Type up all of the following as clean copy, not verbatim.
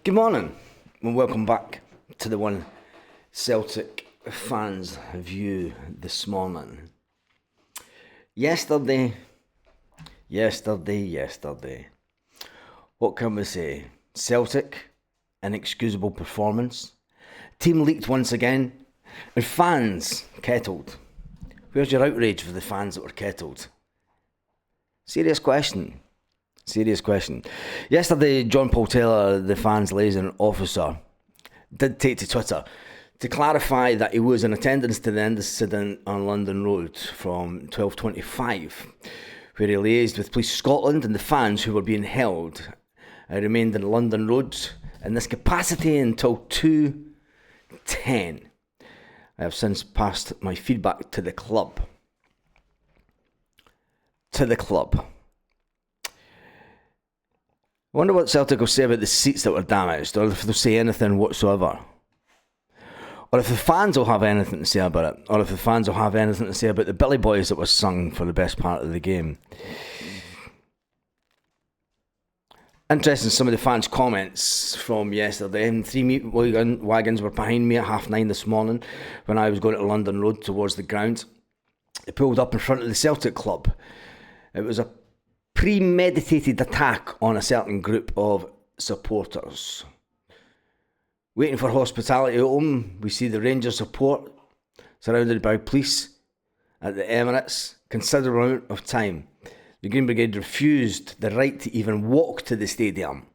Good morning and welcome back to the One Celtic Fans View this morning. Yesterday. What can we say? Celtic, inexcusable performance. Team leaked once again. And fans kettled. Where's your outrage for the fans that were kettled? Serious question. Yesterday, John Paul Taylor, the fans' liaison officer, did take to Twitter to clarify that he was in attendance to the incident on London Road from 12:25, where he liaised with Police Scotland and the fans who were being held. I remained in London Road in this capacity until 2:10. I have since passed my feedback to the club. I wonder what Celtic will say about the seats that were damaged, or if they'll say anything whatsoever. Or if the fans will have anything to say about it, or if the fans will have anything to say about the Billy Boys that was sung for the best part of the game. Interesting, some of the fans' comments from yesterday. 3 meat wagons were behind me at 9:30 this morning when I was going to London Road towards the ground. They pulled up in front of the Celtic club. It was a premeditated attack on a certain group of supporters. Waiting for hospitality at home, we see the Rangers support surrounded by police at the Emirates. Considerable amount of time. The Green Brigade refused the right to even walk to the stadium.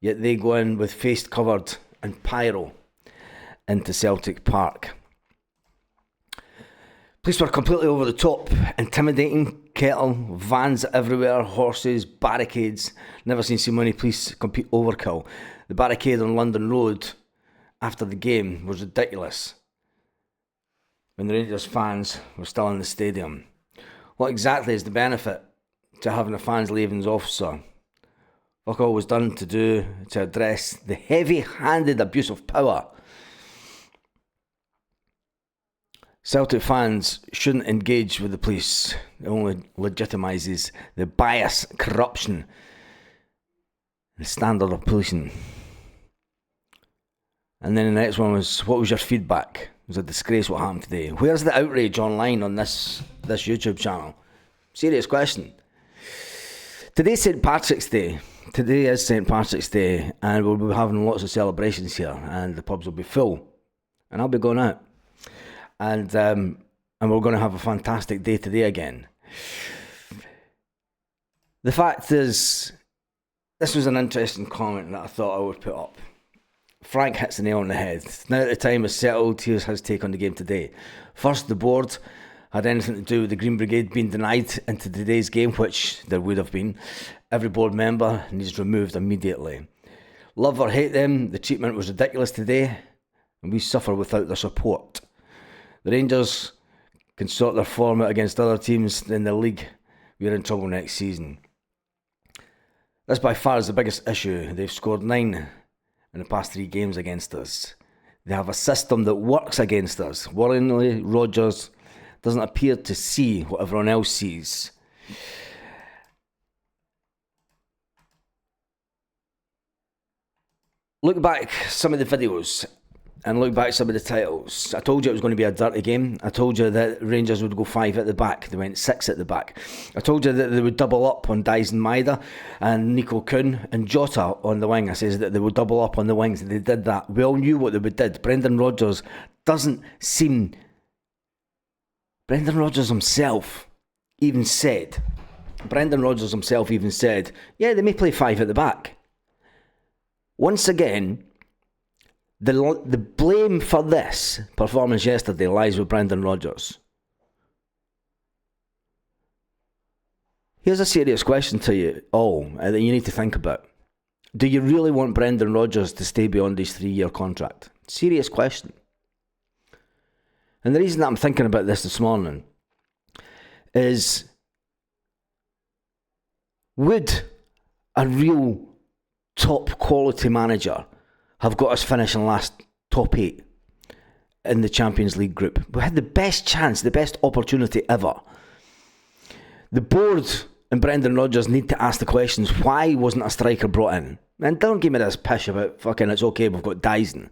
Yet they go in with face covered and pyro into Celtic Park. Police were completely over the top, intimidating. Kettle, vans everywhere, horses, barricades. Never seen so many police complete overkill. The barricade on London Road after the game was ridiculous when the Rangers fans were still in the stadium. What exactly is the benefit to having a fans liaison officer? Fuck all was done to address the heavy-handed abuse of power. Celtic fans shouldn't engage with the police. It only legitimises the bias, corruption, the standard of policing. And then the next one was, what was your feedback? It was a disgrace what happened today. Where's the outrage online on this YouTube channel? Serious question. Today's St. Patrick's Day. Today is St. Patrick's Day, and we'll be having lots of celebrations here, and the pubs will be full. And I'll be going out. And we're going to have a fantastic day today again. The fact is, this was an interesting comment that I thought I would put up. Frank hits the nail on the head. Now that the time is settled, here's his take on the game today. First, the board had anything to do with the Green Brigade being denied into today's game, which there would have been. Every board member needs removed immediately. Love or hate them, the treatment was ridiculous today, and we suffer without their support. The Rangers can sort their form out against other teams in the league. We're in trouble next season. This by far is the biggest issue. They've scored 9 in the past 3 games against us. They have a system that works against us. Worryingly, Rodgers doesn't appear to see what everyone else sees. Look back some of the videos and look back some of the titles. I told you it was going to be a dirty game. I told you that Rangers would go 5 at the back. They went 6 at the back. I told you that they would double up on Dyson Maeda and Nico Kuhn and Jota on the wing. I said that they would double up on the wings, and they did that. We all knew what they would did. Brendan Rodgers himself even said, yeah, they may play 5 at the back. Once again, the blame for this performance yesterday lies with Brendan Rodgers. Here's a serious question to you all that you need to think about. Do you really want Brendan Rodgers to stay beyond his 3-year contract? Serious question. And the reason that I'm thinking about this morning is, would a real top quality manager have got us finishing last top 8 in the Champions League group? We had the best chance, the best opportunity ever. The board and Brendan Rodgers need to ask the questions. Why wasn't a striker brought in? And don't give me this pish about fucking it's okay, we've got Dyson.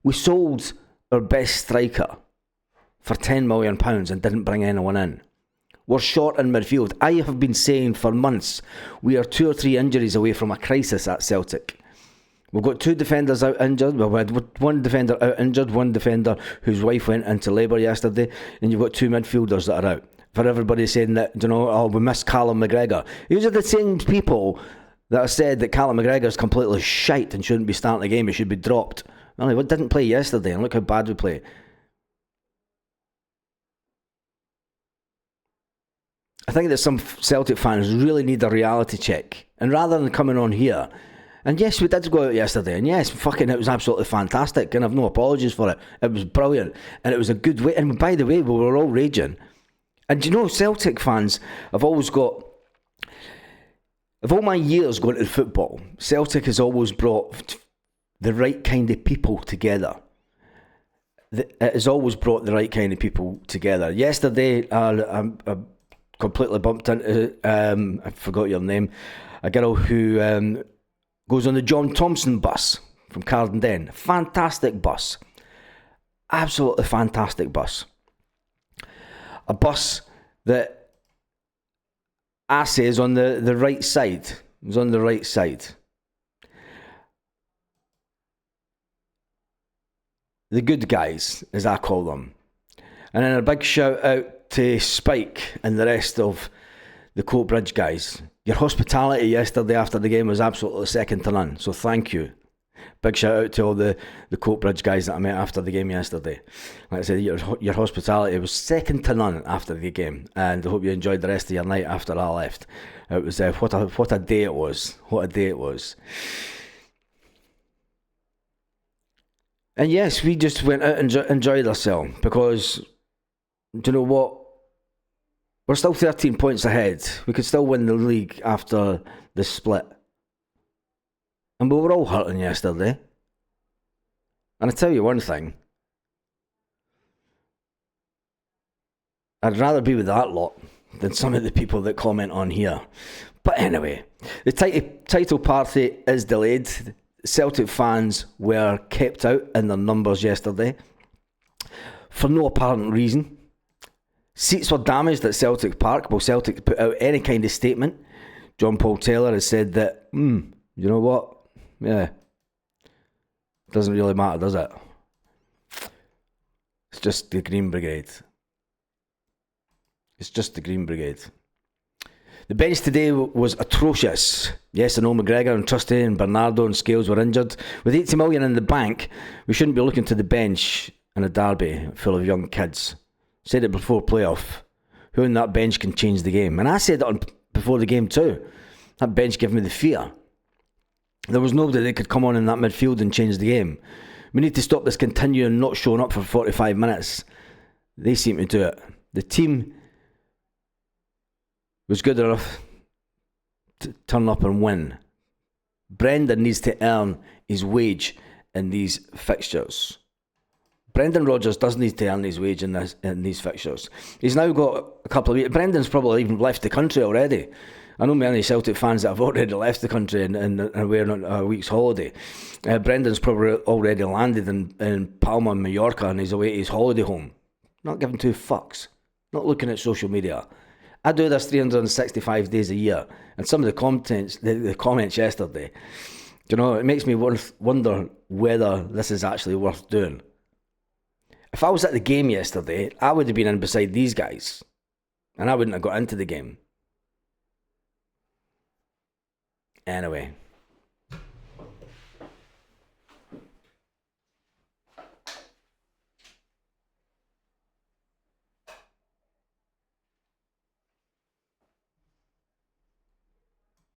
We sold our best striker for £10 million and didn't bring anyone in. We're short in midfield. I have been saying for months we are 2 or 3 injuries away from a crisis at Celtic. We've got 2 defenders out injured. We had 1 defender out injured, 1 defender whose wife went into labour yesterday, and you've got 2 midfielders that are out. For everybody saying that, we miss Callum McGregor. These are the same people that have said that Callum McGregor is completely shite and shouldn't be starting the game, he should be dropped. Well, he didn't play yesterday, and look how bad we play. I think that some Celtic fans really need a reality check. And rather than coming on here, and yes, we did go out yesterday, and yes, it was absolutely fantastic, and I've no apologies for it. It was brilliant, and it was a good way. And by the way, we were all raging. And Celtic fans have always got, of all my years going to football, Celtic has always brought the right kind of people together. It has always brought the right kind of people together. Yesterday, I completely bumped into, I forgot your name, a girl who goes on the John Thompson bus from Cardenden. Fantastic bus. Absolutely fantastic bus. A bus that I say is on the right side. It's on the right side. The good guys, as I call them. And then a big shout out to Spike and the rest of the Coatbridge guys. Your hospitality yesterday after the game was absolutely second to none, so thank you. Big shout out to all the Coatbridge guys that I met after the game yesterday. Like I said, your hospitality was second to none after the game, and I hope you enjoyed the rest of your night after I left. It was what a day it was. What a day it was. And yes, we just went out and enjoyed ourselves because, do you know what? We're still 13 points ahead. We could still win the league after the split. And we were all hurting yesterday. And I tell you one thing. I'd rather be with that lot than some of the people that comment on here. But anyway, the title party is delayed. Celtic fans were kept out in their numbers yesterday for no apparent reason. Seats were damaged at Celtic Park. Will Celtic put out any kind of statement? John Paul Taylor has said that, you know what? Yeah. Doesn't really matter, does it? It's just the Green Brigade. It's just the Green Brigade. The bench today was atrocious. Yes, I know McGregor and Trusty and Bernardo and Scales were injured. With 80 million in the bank, we shouldn't be looking to the bench in a derby full of young kids. Said it before playoff. Who on that bench can change the game? And I said it before the game too. That bench gave me the fear. There was nobody that could come on in that midfield and change the game. We need to stop this continuing not showing up for 45 minutes. They seem to do it. The team was good enough to turn up and win. Brendan needs to earn his wage in these fixtures. Brendan Rodgers does need to earn his wage in these fixtures. He's now got a couple of weeks. Brendan's probably even left the country already. I know many Celtic fans that have already left the country and are wearing on a week's holiday. Brendan's probably already landed in Palma, Mallorca, and he's away to his holiday home. Not giving 2 fucks. Not looking at social media. I do this 365 days a year, and some of the comments yesterday, it makes me wonder whether this is actually worth doing. If I was at the game yesterday, I would have been in beside these guys, and I wouldn't have got into the game. Anyway,